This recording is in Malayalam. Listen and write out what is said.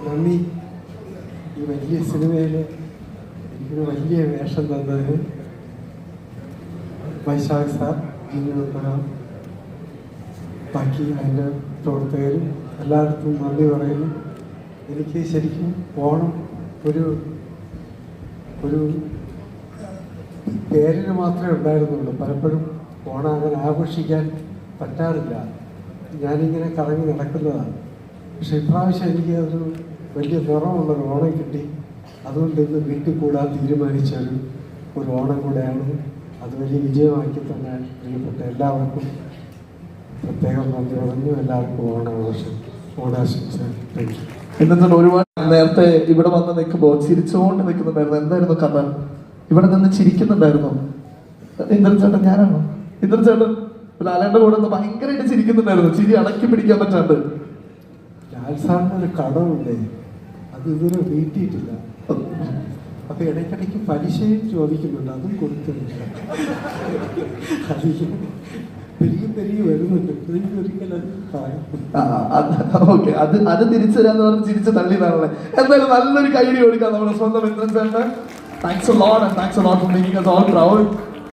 നന്ദി. ഈ വലിയ സിനിമയിൽ എനിക്കൊരു വലിയ വേഷം തന്നതിന് വൈശാഖ് സാർ, ജിന്നുൾപ്പെടാം, ബാക്കി അതിൻ്റെ പ്രവർത്തകരും എല്ലാവർക്കും നന്ദി പറയുന്നു. എനിക്ക് ശരിക്കും ഓണം ഒരു പേരിന് മാത്രമേ ഉണ്ടായിരുന്നുള്ളൂ. പലപ്പോഴും ഓണം അങ്ങനെ ആഘോഷിക്കാൻ പറ്റാറില്ല. ഞാനിങ്ങനെ കറങ്ങി നടക്കുന്നതാണ്. പക്ഷെ ഇപ്രാവശ്യം എനിക്ക് ഒരു വലിയ നിറമുള്ളൊരു ഓണം കിട്ടി. അതുകൊണ്ട് ഇന്ന് വീട്ടിൽ കൂടാൻ തീരുമാനിച്ച ഒരു ഓണം കൂടെയാണ്. അത് വലിയ വിജയമാക്കി തന്നെ പ്രിയപ്പെട്ട എല്ലാവർക്കും പ്രത്യേകം നന്ദി പറഞ്ഞു. എല്ലാവർക്കും ഓണാശംസ. Thank you. എന്നിട്ട് ഒരുപാട് നേരത്തെ ഇവിടെ വന്ന് നിൽക്കുമ്പോൾ ചിരിച്ചുകൊണ്ട് നിൽക്കുന്നുണ്ടായിരുന്നു. എന്തായിരുന്നു കഥ? ഇവിടെ നിന്ന് ചിരിക്കുന്നുണ്ടായിരുന്നു. ഇന്ദ്രചേട്ടൻ ഞാനാണോ? ഇന്ദ്രചേട്ടൻ ലാലേന്റെ കൂടെ ഒന്ന് ഭയങ്കരമായിട്ട് ചിരിക്കുന്നുണ്ടായിരുന്നു. ചിരി അടക്കി പിടിക്കാൻ പറ്റാണ്ട്. ലാൽ സാറിന് ഒരു കടമുണ്ട്, അത് ഇതുവരെ വീട്ടിയിട്ടില്ല. അപ്പൊ ഇടയ്ക്കിടയ്ക്ക് പലിശയും ചോദിക്കുന്നുണ്ട്, അതും കൊടുക്കുന്നില്ല. പെരുകി വരുന്നുണ്ട്. ഓക്കെ, അത് തിരിച്ചു തരാന്ന് പറഞ്ഞ് ചിരിച്ച് തള്ളിയതാണല്ലേ. എന്തായാലും നല്ലൊരു കൈഡി കൊടുക്കാം നമ്മുടെ സ്വന്തം ഇന്ദ്രൻ ചേട്ടൻ. Thanks a lot and thanks a lot for making us all proud.